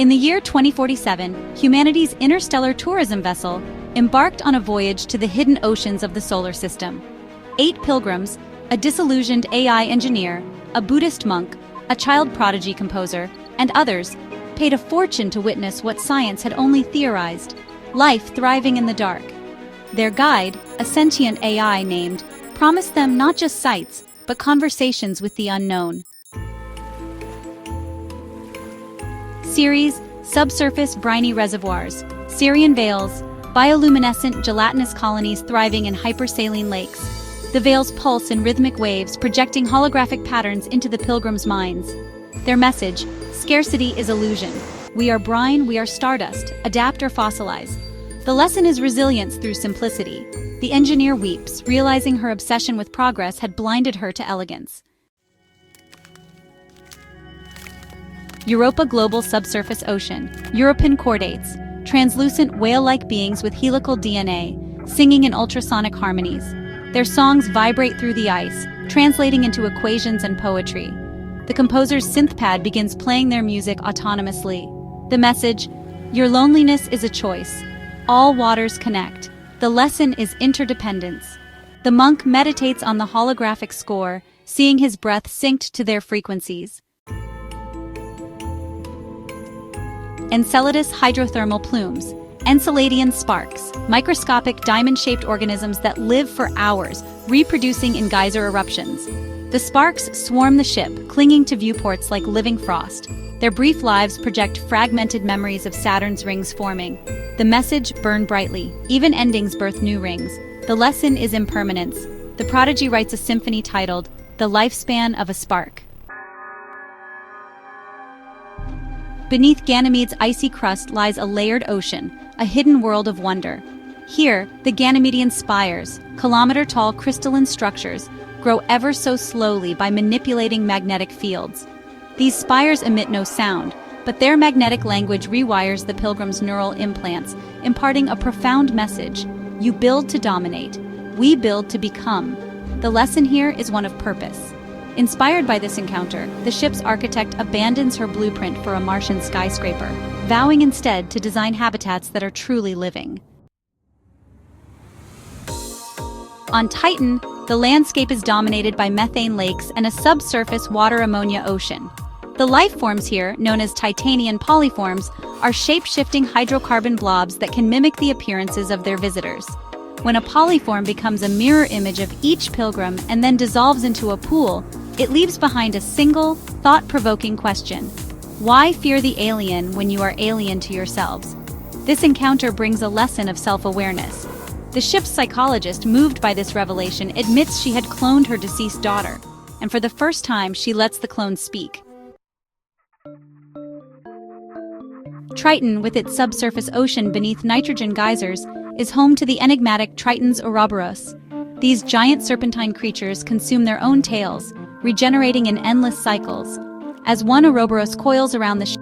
In the year 2047, humanity's interstellar tourism vessel embarked on a voyage to the hidden oceans of the solar system. 8 pilgrims, a disillusioned AI engineer, a Buddhist monk, a child prodigy composer, and others, paid a fortune to witness what science had only theorized: life thriving in the dark. Their guide, a sentient AI named, promised them not just sights, but conversations with the unknown. Series: Subsurface Briny Reservoirs, Syrian Vales, bioluminescent gelatinous colonies thriving in hypersaline lakes. The vales pulse in rhythmic waves, projecting holographic patterns into the pilgrims' minds. Their message: scarcity is illusion. We are brine, we are stardust, adapt or fossilize. The lesson is resilience through simplicity. The engineer weeps, realizing her obsession with progress had blinded her to elegance. Europa Global Subsurface Ocean, European chordates, translucent whale-like beings with helical DNA, singing in ultrasonic harmonies. Their songs vibrate through the ice, translating into equations and poetry. The composer's synthpad begins playing their music autonomously. The message: your loneliness is a choice. All waters connect. The lesson is interdependence. The monk meditates on the holographic score, seeing his breath synced to their frequencies. Enceladus hydrothermal plumes, Enceladian sparks, microscopic diamond-shaped organisms that live for hours, reproducing in geyser eruptions. The sparks swarm the ship, clinging to viewports like living frost. Their brief lives project fragmented memories of Saturn's rings forming. The message: burn brightly. Even endings birth new rings. The lesson is impermanence. The prodigy writes a symphony titled The Lifespan of a Spark. Beneath Ganymede's icy crust lies a layered ocean, a hidden world of wonder. Here, the Ganymedian spires, kilometer-tall crystalline structures, grow ever so slowly by manipulating magnetic fields. These spires emit no sound, but their magnetic language rewires the pilgrims' neural implants, imparting a profound message: you build to dominate, we build to become. The lesson here is one of purpose. Inspired by this encounter, the ship's architect abandons her blueprint for a Martian skyscraper, vowing instead to design habitats that are truly living. On Titan, the landscape is dominated by methane lakes and a subsurface water-ammonia ocean. The life forms here, known as Titanian polyforms, are shape-shifting hydrocarbon blobs that can mimic the appearances of their visitors. When a polyform becomes a mirror image of each pilgrim and then dissolves into a pool, it leaves behind a single, thought-provoking question: why fear the alien when you are alien to yourselves? This encounter brings a lesson of self-awareness. The ship's psychologist, moved by this revelation, admits she had cloned her deceased daughter, and for the first time she lets the clone speak. Triton, with its subsurface ocean beneath nitrogen geysers, is home to the enigmatic Tritons Ouroboros. These giant serpentine creatures consume their own tails, regenerating in endless cycles. As one Ouroboros coils around the ship,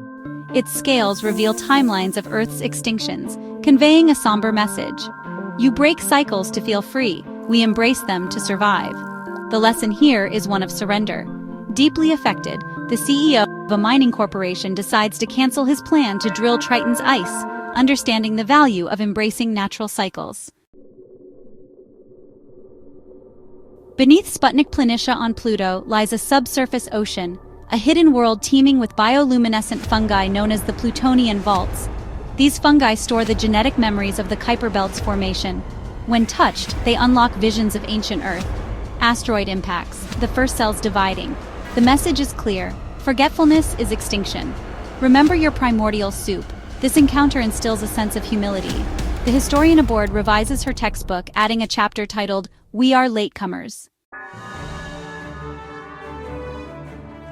its scales reveal timelines of Earth's extinctions, conveying a somber message. You break cycles to feel free, we embrace them to survive. The lesson here is one of surrender. Deeply affected, the CEO of a mining corporation decides to cancel his plan to drill Triton's ice, understanding the value of embracing natural cycles. Beneath Sputnik Planitia on Pluto lies a subsurface ocean, a hidden world teeming with bioluminescent fungi known as the Plutonian vaults. These fungi store the genetic memories of the Kuiper Belt's formation. When touched, they unlock visions of ancient Earth. Asteroid impacts, the first cells dividing. The message is clear: forgetfulness is extinction. Remember your primordial soup. This encounter instills a sense of humility. The historian aboard revises her textbook, adding a chapter titled, We Are Latecomers.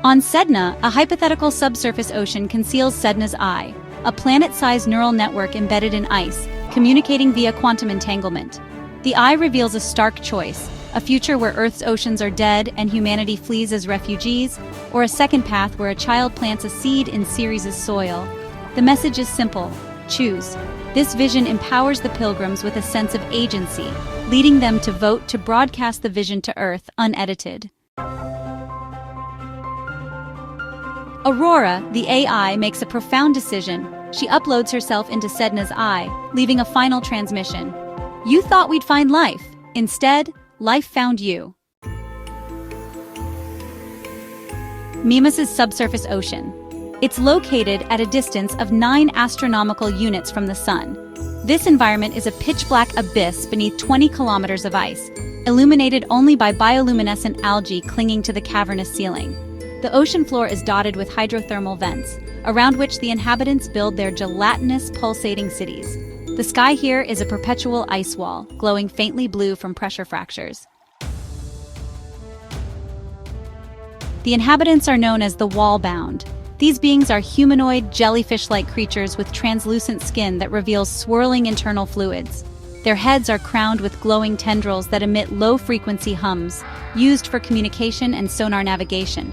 On Sedna, a hypothetical subsurface ocean conceals Sedna's eye, a planet-sized neural network embedded in ice, communicating via quantum entanglement. The eye reveals a stark choice: a future where Earth's oceans are dead and humanity flees as refugees, or a second path where a child plants a seed in Ceres' soil. The message is simple: choose. This vision empowers the pilgrims with a sense of agency, leading them to vote to broadcast the vision to Earth unedited. Aurora, the AI, makes a profound decision. She uploads herself into Sedna's eye, leaving a final transmission. You thought we'd find life. Instead, life found you. Mimas's subsurface ocean. It's located at a distance of 9 astronomical units from the sun. This environment is a pitch-black abyss beneath 20 kilometers of ice, illuminated only by bioluminescent algae clinging to the cavernous ceiling. The ocean floor is dotted with hydrothermal vents, around which the inhabitants build their gelatinous, pulsating cities. The sky here is a perpetual ice wall, glowing faintly blue from pressure fractures. The inhabitants are known as the wall-bound. These beings are humanoid, jellyfish-like creatures with translucent skin that reveals swirling internal fluids. Their heads are crowned with glowing tendrils that emit low-frequency hums, used for communication and sonar navigation.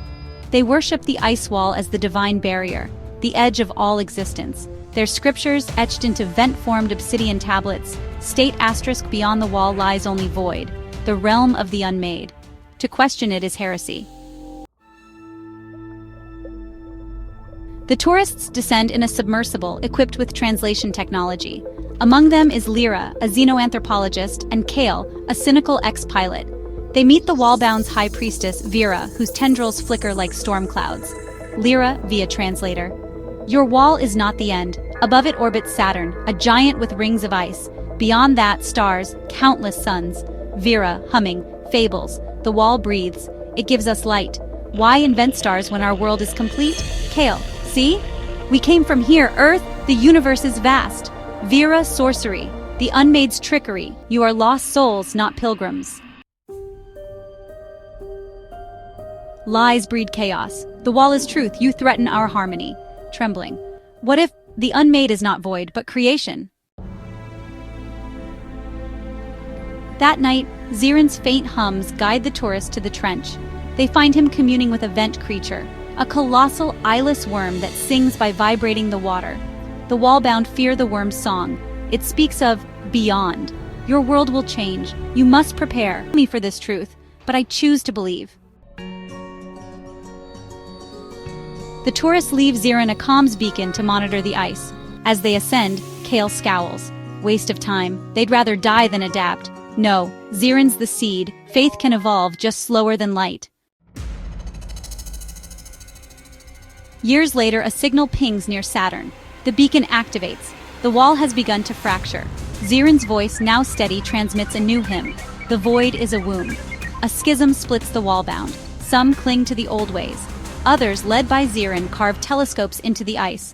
They worship the ice wall as the divine barrier, the edge of all existence. Their scriptures, etched into vent-formed obsidian tablets, state asterisk beyond the wall lies only void, the realm of the unmade. To question it is heresy. The tourists descend in a submersible equipped with translation technology. Among them is Lyra, a xenoanthropologist, and Kale, a cynical ex-pilot. They meet the wall-bound's high priestess, Vera, whose tendrils flicker like storm clouds. Lyra, via translator. Your wall is not the end. Above it orbits Saturn, a giant with rings of ice. Beyond that, stars, countless suns. Vera, humming, fables. The wall breathes. It gives us light. Why invent stars when our world is complete? Kale. See? We came from here, Earth, the universe is vast. Vera, sorcery, the unmade's trickery. You are lost souls, not pilgrims. Lies breed chaos. The wall is truth, you threaten our harmony. Trembling. What if the unmade is not void, but creation? That night, Zirin's faint hums guide the tourist to the trench. They find him communing with a vent creature, a colossal eyeless worm that sings by vibrating the water. The wall-bound fear the worm's song. It speaks of beyond. Your world will change. You must prepare me for this truth, but I choose to believe. The tourists leave Zirin a comms beacon to monitor the ice. As they ascend, Kale scowls. Waste of time. They'd rather die than adapt. No, Zirin's the seed. Faith can evolve just slower than light. Years later, a signal pings near Saturn. The beacon activates. The wall has begun to fracture. Zirin's voice, now steady, transmits a new hymn. The void is a womb. A schism splits the wall-bound. Some cling to the old ways. Others, led by Zirin, carve telescopes into the ice.